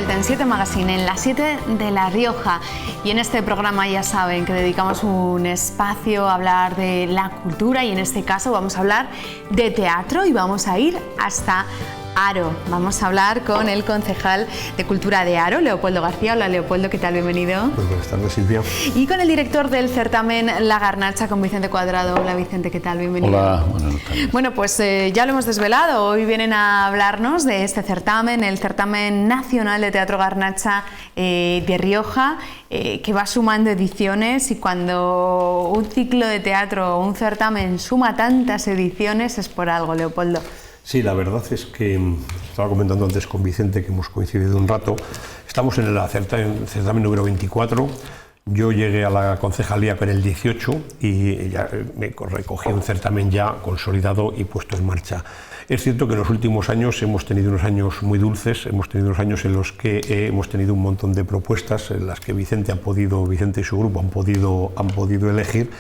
vuelta en 7 Magazine, en las 7 de La Rioja. Y en este programa ya saben que dedicamos un espacio a hablar de la cultura y en este caso vamos a hablar de teatro y vamos a ir hasta Haro. Vamos a hablar con el concejal de Cultura de Haro, Leopoldo García. Hola Leopoldo, ¿qué tal? Bienvenido. Pues buenas tardes, Silvia. Y con el director del certamen La Garnacha, con Vicente Cuadrado. Hola Vicente, ¿qué tal? Bienvenido. Hola, buenas tardes. Bueno, pues ya lo hemos desvelado. Hoy vienen a hablarnos de este certamen, el Certamen Nacional de Teatro Garnacha de Rioja, que va sumando ediciones, y cuando un ciclo de teatro o un certamen suma tantas ediciones es por algo, Leopoldo. Sí, la verdad es que estaba comentando antes con Vicente que hemos coincidido un rato. Estamos en el certamen número 24. Yo llegué a la concejalía con el 18 y ya me recogí un certamen ya consolidado y puesto en marcha. Es cierto que en los últimos años hemos tenido unos años muy dulces, hemos tenido unos años en los que hemos tenido un montón de propuestas en las que Vicente y su grupo han podido elegir,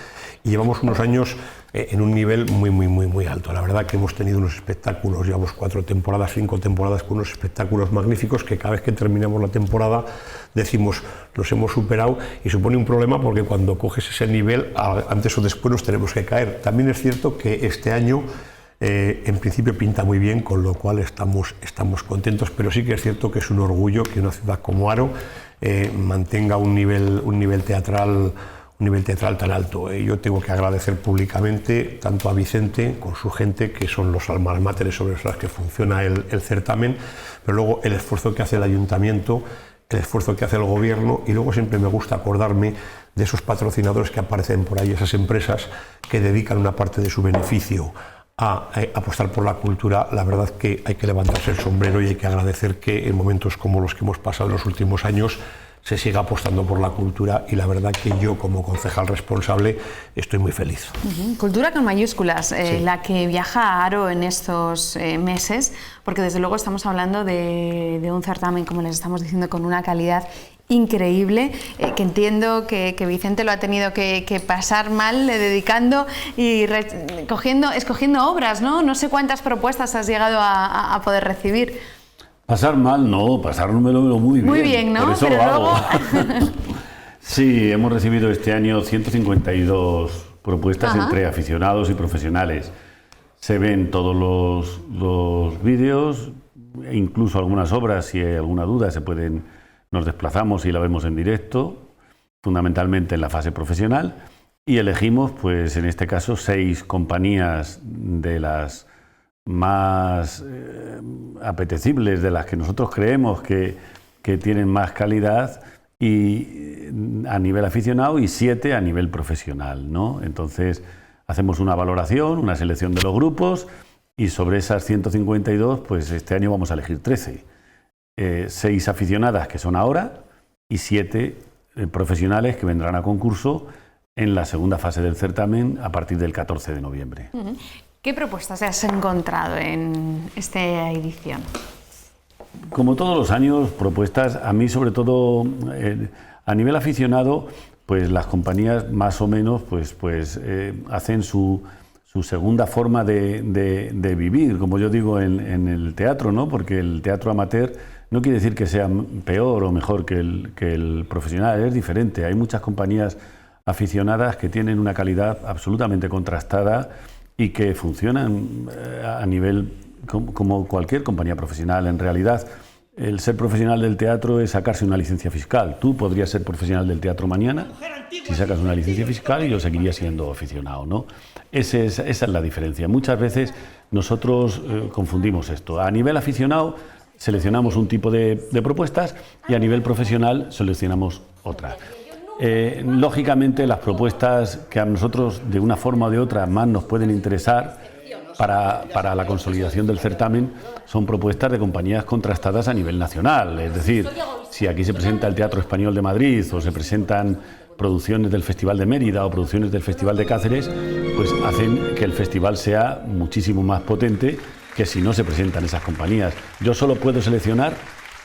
y llevamos unos años en un nivel muy alto. La verdad que hemos tenido unos espectáculos, llevamos 4 temporadas, 5 temporadas con unos espectáculos magníficos que cada vez que terminamos la temporada decimos los hemos superado, y supone un problema porque cuando coges ese nivel antes o después nos tenemos que caer. También es cierto que este año en principio pinta muy bien, con lo cual estamos contentos, pero sí que es cierto que es un orgullo que una ciudad como Haro mantenga un nivel teatral tan alto. Yo tengo que agradecer públicamente tanto a Vicente con su gente, que son los almas máteres sobre las que funciona el certamen, pero luego el esfuerzo que hace el ayuntamiento, el esfuerzo que hace el gobierno, y luego siempre me gusta acordarme de esos patrocinadores que aparecen por ahí, esas empresas que dedican una parte de su beneficio a apostar por la cultura. La verdad que hay que levantarse el sombrero y hay que agradecer que en momentos como los que hemos pasado en los últimos años se siga apostando por la cultura, y la verdad que yo como concejal responsable estoy muy feliz. Cultura con mayúsculas, sí. La que viaja a Haro en estos meses, porque desde luego estamos hablando de un certamen, como les estamos diciendo, con una calidad increíble, que entiendo que Vicente lo ha tenido que pasar mal dedicando y escogiendo obras, ¿no? No sé cuántas propuestas has llegado a poder recibir. Pasar mal, no, pasármelo muy bien. Muy bien, ¿no? Por eso pero lo hago. luego... Sí, hemos recibido este año 152 propuestas. Ajá. Entre aficionados y profesionales. Se ven todos los vídeos, e incluso algunas obras, si hay alguna duda, nos desplazamos y la vemos en directo, fundamentalmente en la fase profesional, y elegimos, pues en este caso, 6 compañías de las más apetecibles, de las que nosotros creemos que tienen más calidad y a nivel aficionado, y 7 a nivel profesional, ¿no? Entonces hacemos una valoración, una selección de los grupos, y sobre esas 152, pues este año vamos a elegir 13. 6 aficionadas, que son ahora, y 7 profesionales que vendrán a concurso en la segunda fase del certamen a partir del 14 de noviembre. ¿Qué propuestas has encontrado en esta edición? Como todos los años, propuestas, a mí sobre todo a nivel aficionado, pues las compañías más o menos hacen su segunda forma de vivir, como yo digo, en el teatro, ¿no? Porque el teatro amateur no quiere decir que sea peor o mejor que el profesional, es diferente. Hay muchas compañías aficionadas que tienen una calidad absolutamente contrastada y que funcionan a nivel como cualquier compañía profesional. En realidad, el ser profesional del teatro es sacarse una licencia fiscal. Tú podrías ser profesional del teatro mañana si sacas una licencia fiscal, y yo seguiría siendo aficionado, ¿no? Esa es la diferencia. Muchas veces nosotros confundimos esto. A nivel aficionado seleccionamos un tipo de propuestas, y a nivel profesional seleccionamos otras. Lógicamente, las propuestas que a nosotros de una forma o de otra más nos pueden interesar para la consolidación del certamen son propuestas de compañías contrastadas a nivel nacional. Es decir, si aquí se presenta el Teatro Español de Madrid, o se presentan producciones del Festival de Mérida o producciones del Festival de Cáceres, pues hacen que el festival sea muchísimo más potente que si no se presentan esas compañías. Yo solo puedo seleccionar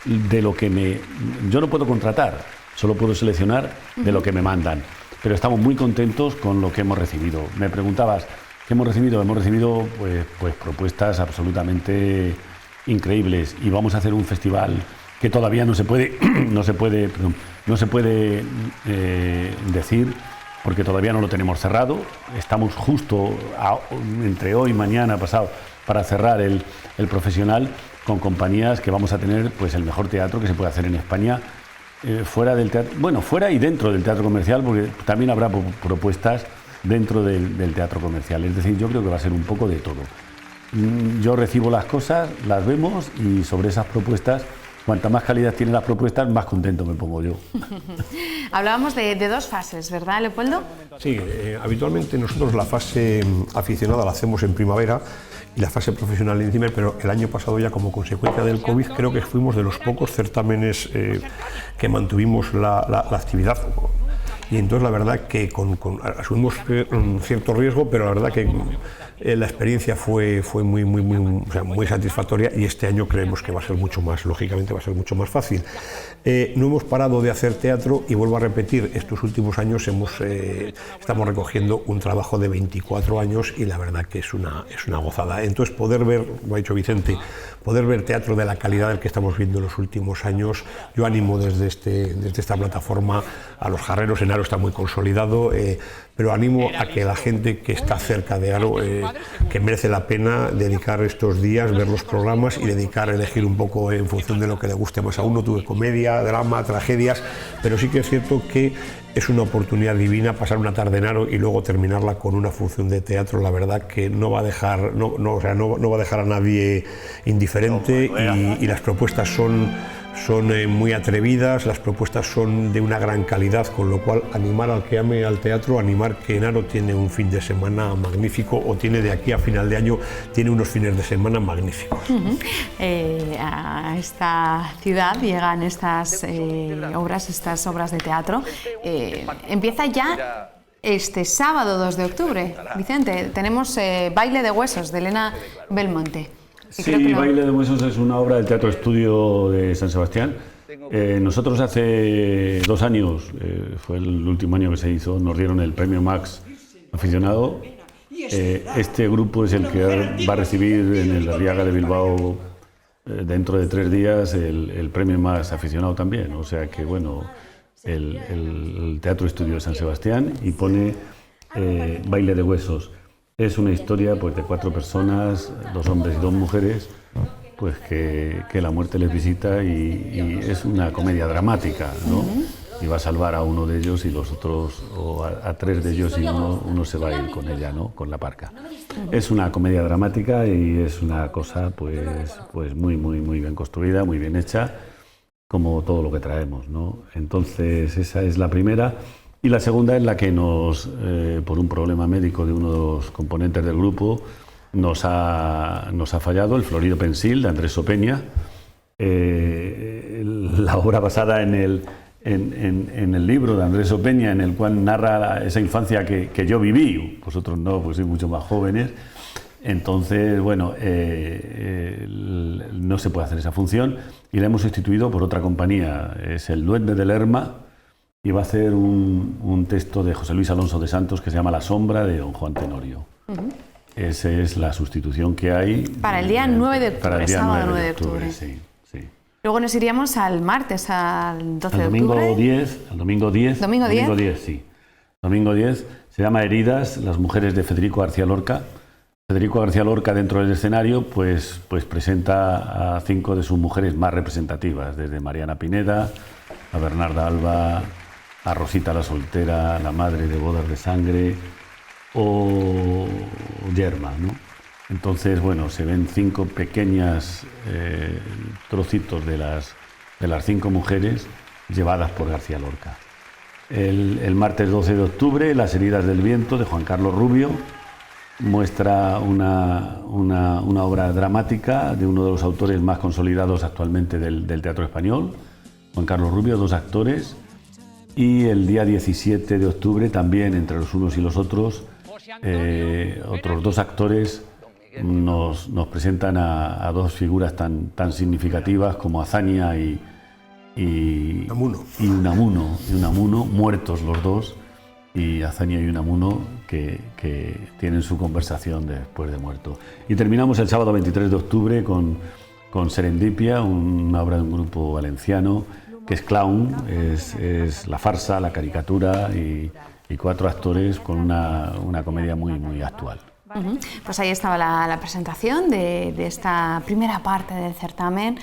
de lo que yo no puedo contratar, solo puedo seleccionar de lo que me mandan. Pero estamos muy contentos con lo que hemos recibido. Me preguntabas, ¿qué hemos recibido? Hemos recibido pues propuestas absolutamente increíbles, y vamos a hacer un festival que todavía no se puede decir, porque todavía no lo tenemos cerrado. Estamos justo entre hoy, mañana, pasado, para cerrar el profesional con compañías que vamos a tener pues el mejor teatro que se puede hacer en España, fuera del teatro, bueno, fuera y dentro del teatro comercial, porque también habrá propuestas dentro del teatro comercial. Es decir, yo creo que va a ser un poco de todo. Yo recibo las cosas, las vemos y sobre esas propuestas, cuanta más calidad tienen las propuestas, más contento me pongo yo. Hablábamos de dos fases, ¿verdad, Leopoldo? Sí, habitualmente nosotros la fase aficionada la hacemos en primavera y la fase profesional en diciembre, pero el año pasado ya como consecuencia del COVID creo que fuimos de los pocos certámenes que mantuvimos la actividad. Y entonces la verdad que asumimos un cierto riesgo, pero la verdad que la experiencia fue muy satisfactoria, y este año creemos que va a ser mucho más, lógicamente va a ser mucho más fácil. No hemos parado de hacer teatro, y vuelvo a repetir, estos últimos años estamos recogiendo un trabajo de 24 años y la verdad que es una gozada. Entonces poder ver, como ha dicho Vicente, poder ver teatro de la calidad del que estamos viendo en los últimos años, yo animo desde esta plataforma a los jarreros. En Aro está muy consolidado, pero animo a que la gente que está cerca de Aro, que merece la pena dedicar estos días, ver los programas y elegir un poco en función de lo que le guste más a uno. Tuve comedia, drama, tragedias, pero sí que es cierto que es una oportunidad divina pasar una tarde en Aro y luego terminarla con una función de teatro. La verdad que no va a dejar, no va a dejar a nadie indiferente, y las propuestas son muy atrevidas, las propuestas son de una gran calidad, con lo cual animar al que ame al teatro, animar que Aro tiene un fin de semana magnífico, o tiene de aquí a final de año, tiene unos fines de semana magníficos. A esta ciudad llegan estas obras de teatro. Empieza ya este sábado 2 de octubre, Vicente, tenemos Baile de Huesos, de Elena Belmonte. Sí, Baile de Huesos es una obra del Teatro Estudio de San Sebastián. Nosotros hace 2 años, fue el último año que se hizo, nos dieron el premio Max aficionado. Este grupo es el que va a recibir en el Arriaga de Bilbao dentro de 3 días el premio Max aficionado también. O sea que bueno, el Teatro Estudio de San Sebastián, y pone Baile de Huesos. Es una historia pues de 4 personas, 2 hombres y 2 mujeres, pues que la muerte les visita, y es una comedia dramática, ¿no? Y va a salvar a uno de ellos, y los otros, o a 3 de ellos, y uno se va a ir con ella, ¿no? Con la parca. Es una comedia dramática y es una cosa pues muy bien construida, muy bien hecha, como todo lo que traemos, ¿no? Entonces esa es la primera. Y la segunda es la que por un problema médico de uno de los componentes del grupo, nos ha fallado, el Florido Pensil, de Andrés Opeña. La obra basada en el libro de Andrés Opeña, en el cual narra esa infancia que yo viví. Vosotros no, pues sois mucho más jóvenes. Entonces, bueno, no se puede hacer esa función, y la hemos sustituido por otra compañía. Es el Duende de Lerma, y va a hacer un texto de José Luis Alonso de Santos que se llama La sombra, de don Juan Tenorio. Esa es la sustitución que hay. Para el día 9 de octubre, para el día sábado 9 de octubre. Sí. Luego nos iríamos al martes, al 12 de domingo octubre. 10, al domingo 10. ¿Domingo 10? Domingo 10, sí. Domingo 10, se llama Heridas, las mujeres de Federico García Lorca. Federico García Lorca, dentro del escenario, pues presenta a 5 de sus mujeres más representativas, desde Mariana Pineda, a Bernarda Alba, a Rosita la soltera, la madre de Bodas de Sangre, o Yerma, ¿no? Entonces, bueno, se ven 5 pequeñas trocitos de las 5 mujeres llevadas por García Lorca. El martes 12 de octubre, Las heridas del viento, de Juan Carlos Rubio, muestra una obra dramática de uno de los autores más consolidados actualmente del teatro español, Juan Carlos Rubio, 2 actores. Y el día 17 de octubre, también entre los unos y los otros 2 actores nos presentan a 2 figuras tan significativas como Azaña y Unamuno, muertos los 2, y Azaña y Unamuno que tienen su conversación después de muerto. Y terminamos el sábado 23 de octubre con con Serendipia, una obra de un grupo valenciano que es clown, es la farsa, la caricatura y 4 actores con una comedia muy actual. Pues ahí estaba la presentación de esta primera parte del certamen,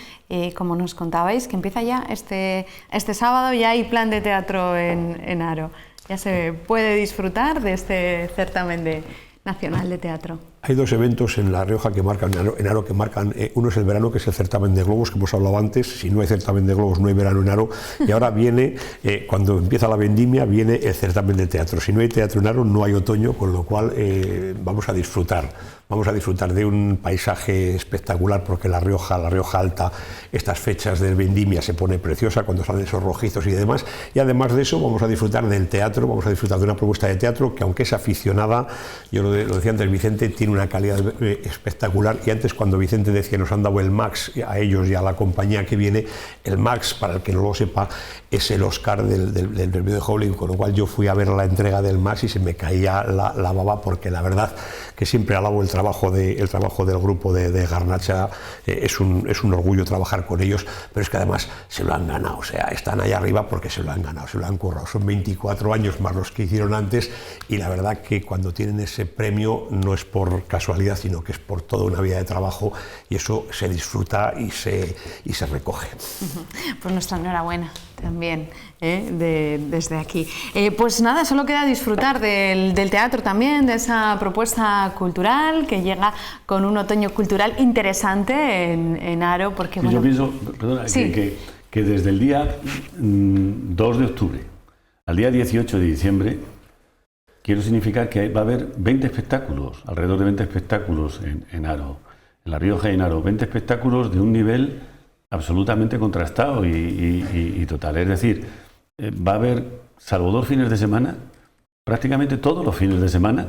como nos contabais, que empieza ya este sábado. Ya hay plan de teatro en Haro, ya se puede disfrutar de este certamen nacional de teatro. Hay 2 eventos en La Rioja que marcan, en Haro, que marcan, uno es el verano, que es el certamen de globos, que hemos hablado antes. Si no hay certamen de globos, no hay verano en Haro. Y ahora viene, cuando empieza la vendimia, viene el certamen de teatro. Si no hay teatro en Haro, no hay otoño, con lo cual vamos a disfrutar de un paisaje espectacular, porque La Rioja Alta, estas fechas de vendimia se pone preciosa cuando salen esos rojizos y demás. Y además de eso, vamos a disfrutar del teatro, vamos a disfrutar de una propuesta de teatro que, aunque es aficionada, yo lo decía antes, Vicente, tiene una calidad espectacular. Y antes, cuando Vicente decía nos han dado el Max a ellos y a la compañía que viene, el Max, para el que no lo sepa, es el Oscar del premio de Hollywood, con lo cual yo fui a ver la entrega del Max y se me caía la baba, porque la verdad que siempre alabo el trabajo del grupo de Garnacha. Es un orgullo trabajar con ellos, pero es que además se lo han ganado, o sea, están allá arriba porque se lo han ganado, se lo han currado. Son 24 años más los que hicieron antes, y la verdad que cuando tienen ese premio no es por casualidad, sino que es por toda una vida de trabajo, y eso se disfruta y se recoge. Pues nuestra enhorabuena también, desde aquí. Pues nada, solo queda disfrutar del teatro también, de esa propuesta cultural que llega con un otoño cultural interesante en Haro, porque bueno, yo pienso, perdona, sí, que desde el día 2 de octubre al día 18 de diciembre quiero significar que va a haber 20 espectáculos, alrededor de 20 espectáculos en Haro, en La Rioja y en Haro, 20 espectáculos de un nivel absolutamente contrastado y total. Es decir, va a haber, salvo 2 fines de semana, prácticamente todos los fines de semana,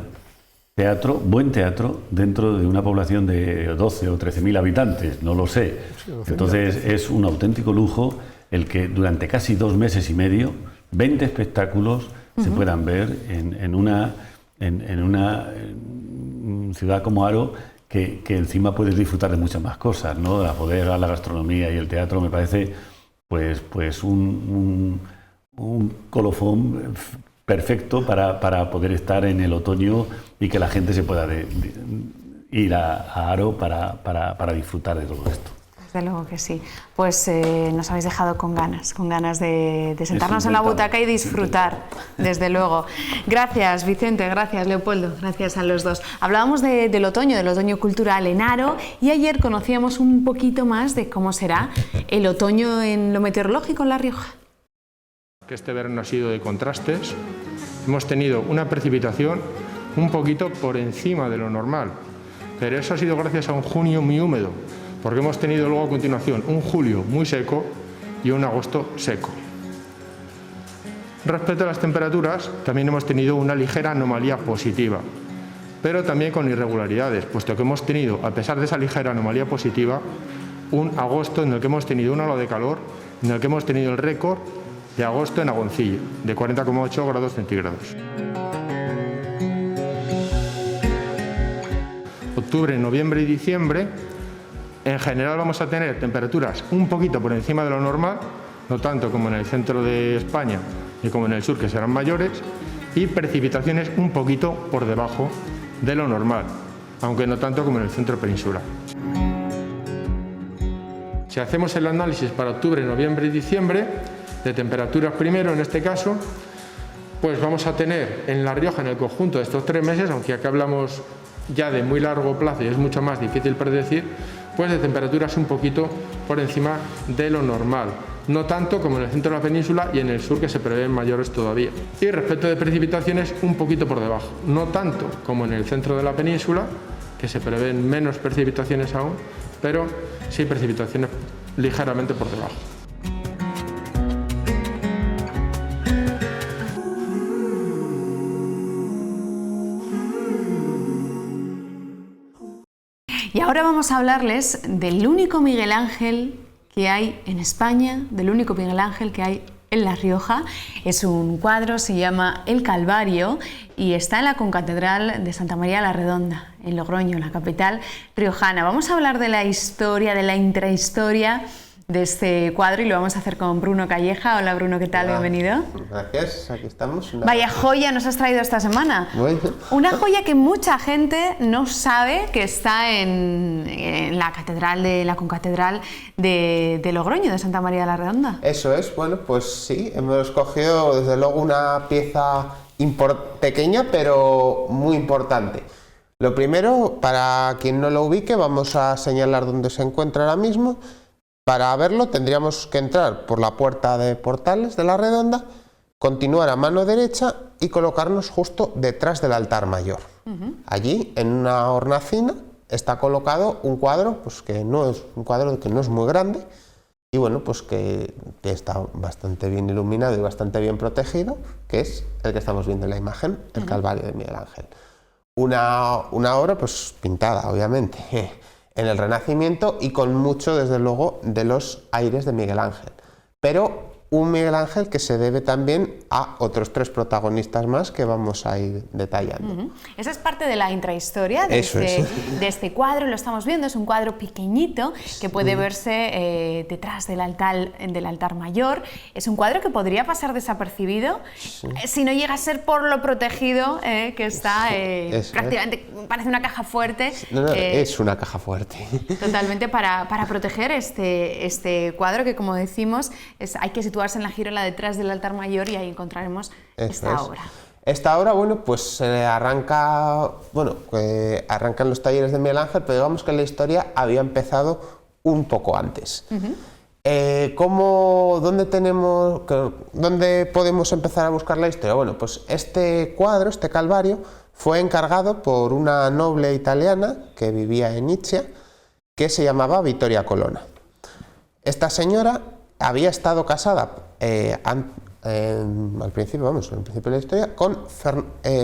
teatro, buen teatro, dentro de una población de 12 o 13.000 habitantes, no lo sé. Entonces es un auténtico lujo el que durante casi 2 meses y medio, 20 espectáculos se puedan ver en una ciudad como Haro, que encima puedes disfrutar de muchas más cosas, ¿no? A poder a la gastronomía y el teatro me parece pues un colofón perfecto para poder estar en el otoño y que la gente se pueda ir a Haro para disfrutar de todo esto. Desde luego que sí. Pues nos habéis dejado con ganas de sentarnos en la butaca y disfrutar, desde luego. Gracias, Vicente, gracias, Leopoldo, gracias a los dos. Hablábamos del otoño cultural en Haro, y ayer conocíamos un poquito más de cómo será el otoño en lo meteorológico en La Rioja. Que este verano ha sido de contrastes. Hemos tenido una precipitación un poquito por encima de lo normal, pero eso ha sido gracias a un junio muy húmedo, porque hemos tenido luego a continuación un julio muy seco y un agosto seco. Respecto a las temperaturas, también hemos tenido una ligera anomalía positiva, pero también con irregularidades, puesto que hemos tenido, a pesar de esa ligera anomalía positiva, un agosto en el que hemos tenido una ola de calor, en el que hemos tenido el récord de agosto en Agoncillo, de 40,8 grados centígrados. Octubre, noviembre y diciembre, en general vamos a tener temperaturas un poquito por encima de lo normal, no tanto como en el centro de España ni como en el sur, que serán mayores, y precipitaciones un poquito por debajo de lo normal, aunque no tanto como en el centro peninsular. Si hacemos el análisis para octubre, noviembre y diciembre, de temperaturas primero en este caso, pues vamos a tener en La Rioja, en el conjunto de estos 3 meses, aunque aquí hablamos ya de muy largo plazo y es mucho más difícil predecir, pues de temperaturas un poquito por encima de lo normal, no tanto como en el centro de la península y en el sur, que se prevén mayores todavía. Y respecto de precipitaciones, un poquito por debajo, no tanto como en el centro de la península, que se prevén menos precipitaciones aún, pero sí precipitaciones ligeramente por debajo. Y ahora vamos a hablarles del único Miguel Ángel que hay en España, del único Miguel Ángel que hay en La Rioja. Es un cuadro, se llama El Calvario y está en la concatedral de Santa María la Redonda, en Logroño, la capital riojana. Vamos a hablar de la historia, de la intrahistoria de este cuadro y lo vamos a hacer con Bruno Calleja. Hola Bruno, ¿qué tal? Hola. Bienvenido. Gracias, aquí estamos. Vaya joya nos has traído esta semana. Muy bien. Una joya que mucha gente no sabe que está en la catedral de la concatedral de Logroño, de Santa María la Redonda. Eso es, bueno, pues sí, hemos escogido desde luego una pieza pequeña pero muy importante. Lo primero, para quien no lo ubique, vamos a señalar dónde se encuentra ahora mismo. Para verlo tendríamos que entrar por la puerta de portales de la Redonda, continuar a mano derecha y colocarnos justo detrás del altar mayor. Allí, en una hornacina, está colocado un cuadro, pues que no es un cuadro que no es muy grande y bueno, pues que está bastante bien iluminado y bastante bien protegido, que es el que estamos viendo en la imagen, el Calvario de Miguel Ángel. Una obra pues pintada, obviamente, en el Renacimiento y con mucho, desde luego, de los aires de Miguel Ángel. Pero un Miguel Ángel que se debe también a otros tres protagonistas más que vamos a ir detallando. Esa es parte de la intrahistoria de este cuadro, lo estamos viendo, es un cuadro pequeñito que puede verse detrás del altar mayor. Es un cuadro que podría pasar desapercibido si no llega a ser por lo protegido que está, prácticamente parece una caja fuerte. Es una caja fuerte. Totalmente para proteger este cuadro que, como decimos, hay que situarse en la girola detrás del altar mayor y ahí encontraremos esta obra. Esta obra, bueno, pues arrancan los talleres de Miguel Ángel, pero digamos que la historia había empezado un poco antes. ¿Dónde podemos empezar a buscar la historia? Bueno, pues este cuadro, este Calvario, fue encargado por una noble italiana que vivía en Ischia, que se llamaba Vittoria Colonna. Esta señora había estado casada al principio de la historia con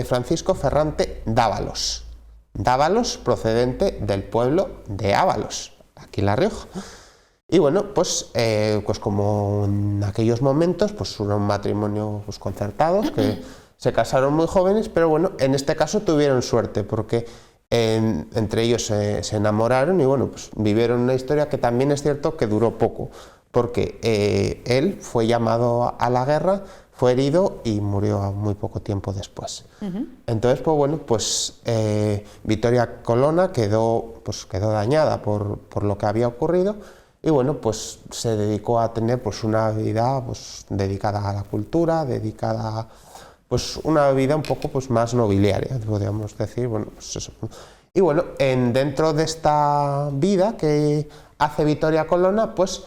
Francisco Ferrante d'Ávalos. D'Ávalos procedente del pueblo de Ávalos, aquí en La Rioja. Y bueno, pues como en aquellos momentos, pues era un matrimonio concertados, que se casaron muy jóvenes, pero bueno, en este caso tuvieron suerte, porque entre ellos se enamoraron y bueno, pues vivieron una historia que también es cierto que duró poco, porque él fue llamado a la guerra, fue herido y murió muy poco tiempo después. Entonces, pues bueno, pues Vittoria Colonna quedó dañada por lo que había ocurrido y bueno, pues se dedicó a tener pues una vida pues dedicada a la cultura, dedicada pues una vida un poco pues más nobiliaria, podríamos decir, bueno, pues eso. Y bueno, dentro de esta vida que hace Vittoria Colonna, pues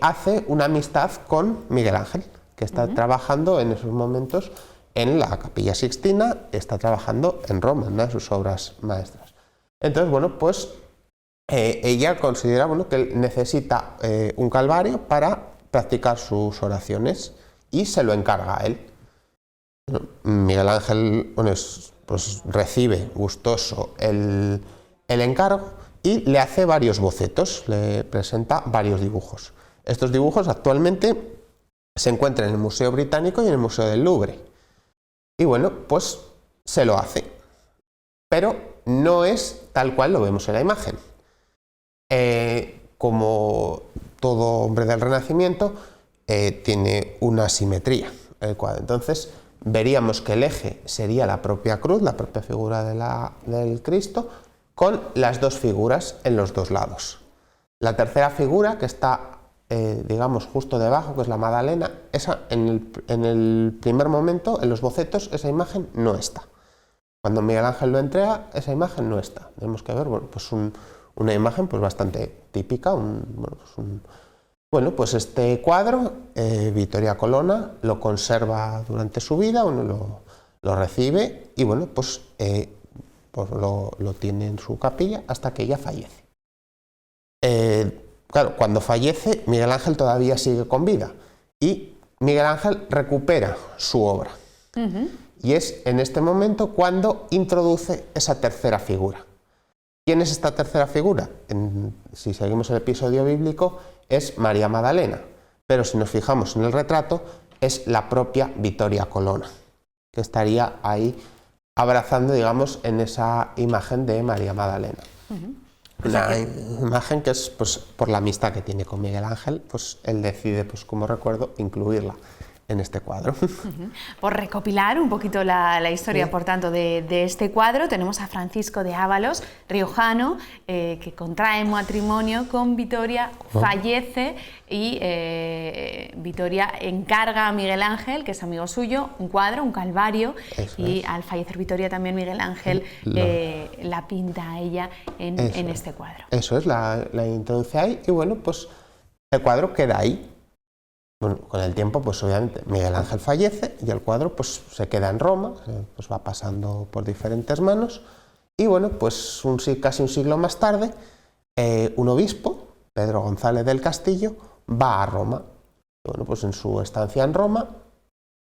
hace una amistad con Miguel Ángel, que está trabajando en esos momentos en la Capilla Sixtina, está trabajando en Roma, en una de sus obras maestras. Entonces, bueno, pues ella considera que necesita un calvario para practicar sus oraciones y se lo encarga a él. Miguel Ángel pues recibe gustoso el encargo y le hace varios bocetos, le presenta varios dibujos. Estos dibujos actualmente se encuentran en el Museo Británico y en el Museo del Louvre. Y bueno, pues se lo hace, pero no es tal cual lo vemos en la imagen. Como todo hombre del Renacimiento, tiene una simetría el cuadro. Entonces, veríamos que el eje sería la propia cruz, la propia figura del Cristo, con las dos figuras en los dos lados. La tercera figura, que está, digamos, justo debajo, que es la Magdalena, esa en el primer momento, en los bocetos, esa imagen no está. Cuando Miguel Ángel lo entrega, esa imagen no está. Tenemos que ver, bueno, pues una imagen pues bastante típica. Pues este cuadro, Vittoria Colonna lo conserva durante su vida, lo recibe y bueno, pues lo tiene en su capilla hasta que ella fallece. Claro, cuando fallece, Miguel Ángel todavía sigue con vida y Miguel Ángel recupera su obra. Y es en este momento cuando introduce esa tercera figura. ¿Quién es esta tercera figura? Si seguimos el episodio bíblico, es María Magdalena. pero si nos fijamos en el retrato, es la propia Vittoria Colonna, que estaría ahí abrazando, digamos, en esa imagen de María Magdalena. Una imagen que es, pues, por la amistad que tiene con Miguel Ángel, pues él decide, pues como recuerdo, incluirla en este cuadro. Por recopilar un poquito la historia, por tanto, de este cuadro, tenemos a Francisco de Ábalos, riojano, que contrae matrimonio con Vittoria, fallece y Vittoria encarga a Miguel Ángel, que es amigo suyo, un cuadro, un calvario, y al fallecer Vittoria también Miguel Ángel la pinta a ella en este cuadro. Eso es, la introduce ahí y bueno, pues el cuadro queda ahí. Bueno, con el tiempo, pues obviamente Miguel Ángel fallece y el cuadro pues se queda en Roma, pues va pasando por diferentes manos y bueno, pues casi un siglo más tarde, un obispo, Pedro González del Castillo, va a Roma. Y bueno, pues en su estancia en Roma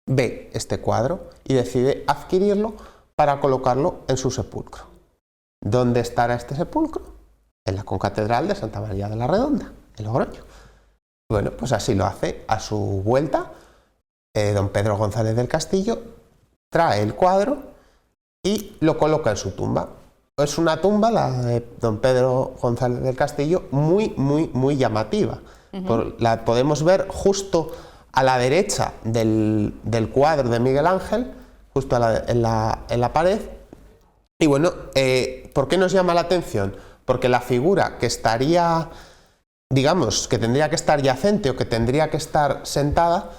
ve este cuadro y decide adquirirlo para colocarlo en su sepulcro. ¿Dónde estará este sepulcro? En la concatedral de Santa María de la Redonda, en Logroño. Bueno, pues así lo hace. A su vuelta, don Pedro González del Castillo trae el cuadro y lo coloca en su tumba. Es una tumba, la de don Pedro González del Castillo, muy llamativa. La podemos ver justo a la derecha del cuadro de Miguel Ángel, justo en la pared. Y bueno, ¿por qué nos llama la atención? Porque la figura que estaría, digamos, que tendría que estar yacente o que tendría que estar sentada,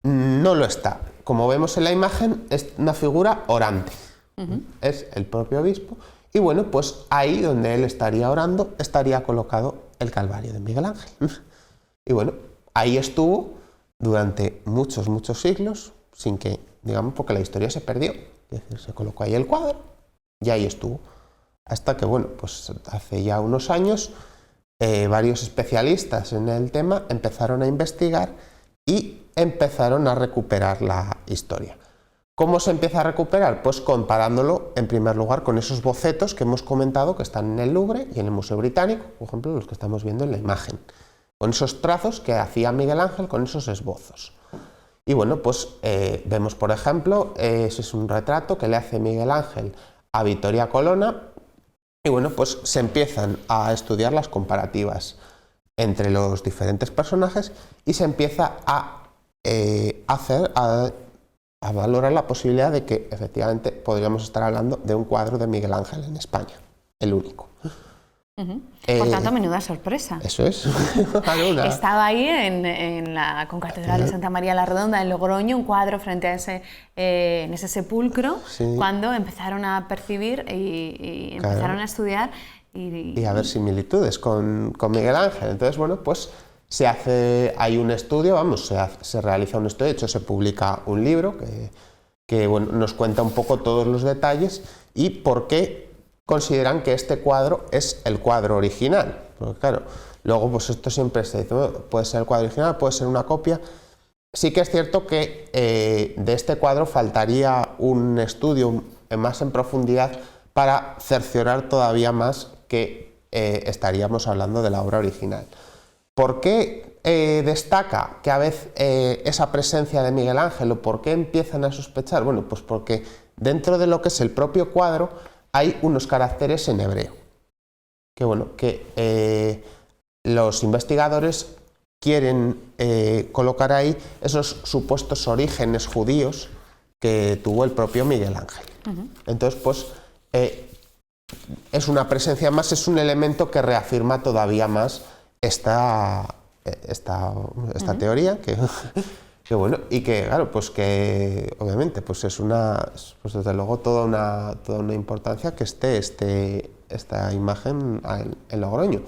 no lo está. Como vemos en la imagen, es una figura orante. Es el propio obispo. Y bueno, pues ahí donde él estaría orando, estaría colocado el Calvario de Miguel Ángel. Y bueno, ahí estuvo durante muchos siglos, sin que, digamos, porque la historia se perdió. Es decir, se colocó ahí el cuadro y ahí estuvo. Hasta que, bueno, pues hace ya unos años, varios especialistas en el tema empezaron a investigar y empezaron a recuperar la historia. ¿Cómo se empieza a recuperar? Pues comparándolo en primer lugar con esos bocetos que hemos comentado que están en el Louvre y en el Museo Británico, por ejemplo los que estamos viendo en la imagen, con esos trazos que hacía Miguel Ángel con esos esbozos. Y bueno, pues vemos por ejemplo, ese es un retrato que le hace Miguel Ángel a Vittoria Colonna. Y bueno, pues se empiezan a estudiar las comparativas entre los diferentes personajes y se empieza a valorar la posibilidad de que efectivamente podríamos estar hablando de un cuadro de Miguel Ángel en España, el único. Por tanto, menuda sorpresa. Eso es. Estaba ahí en la concatedral de Santa María la Redonda, en Logroño, un cuadro frente a en ese sepulcro, cuando empezaron a percibir y empezaron a estudiar. Y a ver similitudes con Miguel Ángel. Entonces, bueno, pues hay un estudio, vamos, se realiza un estudio, de hecho se publica un libro que bueno, nos cuenta un poco todos los detalles y por qué consideran que este cuadro es el cuadro original. Porque claro, luego pues esto siempre se dice, bueno, puede ser el cuadro original, puede ser una copia. Sí que es cierto que de este cuadro faltaría un estudio más en profundidad para cerciorar todavía más que estaríamos hablando de la obra original. ¿Por qué destaca que a veces esa presencia de Miguel Ángel o por qué empiezan a sospechar? Bueno, pues porque dentro de lo que es el propio cuadro hay unos caracteres en hebreo, que bueno, que los investigadores quieren colocar ahí esos supuestos orígenes judíos que tuvo el propio Miguel Ángel. Entonces, pues es una presencia más, es un elemento que reafirma todavía más esta teoría que bueno, y que claro, pues que obviamente pues es pues desde luego toda una importancia que esté esta imagen en Logroño.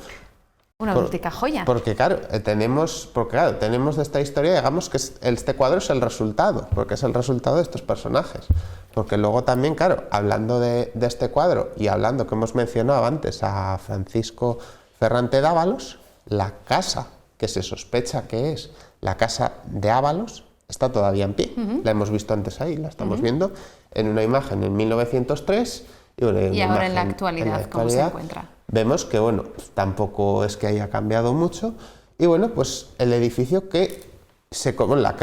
Una auténtica joya. Porque claro, tenemos de esta historia, digamos que este cuadro es el resultado, porque es el resultado de estos personajes. Porque luego también, claro, hablando de este cuadro y hablando que hemos mencionado antes a Francisco Ferrante Dávalos, la casa que se sospecha que es la casa de Ábalos está todavía en pie. La hemos visto antes ahí, la estamos viendo en una imagen en 1903 y ahora en la actualidad, ¿cómo se encuentra? Vemos que bueno, tampoco es que haya cambiado mucho Y bueno, pues el edificio que la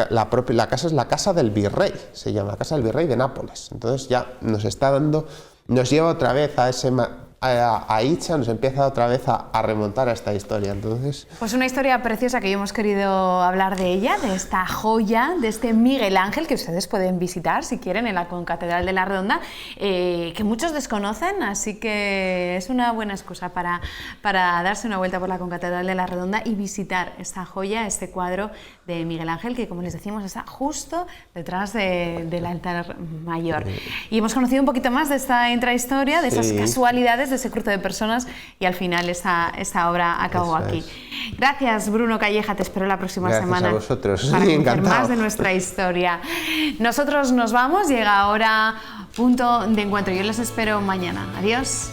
casa es la Casa del Virrey, se llama la Casa del Virrey de Nápoles. Entonces ya nos lleva otra vez a Itza, nos empieza otra vez a remontar a esta historia. Entonces, pues una historia preciosa que hemos querido hablar de ella, de esta joya, de este Miguel Ángel, que ustedes pueden visitar si quieren en la Concatedral de la Redonda, que muchos desconocen, así que es una buena excusa para darse una vuelta por la Concatedral de la Redonda y visitar esta joya, este cuadro de Miguel Ángel, que como les decimos está justo detrás del altar mayor. Y hemos conocido un poquito más de esta intrahistoria, de esas casualidades, de ese cruce de personas, y al final esta obra acabó aquí. Gracias, Bruno Calleja, te espero la próxima semana. Gracias a vosotros, para conocer encantado. más de nuestra historia. Nosotros nos vamos, llega ahora punto de encuentro. Yo les espero mañana. Adiós.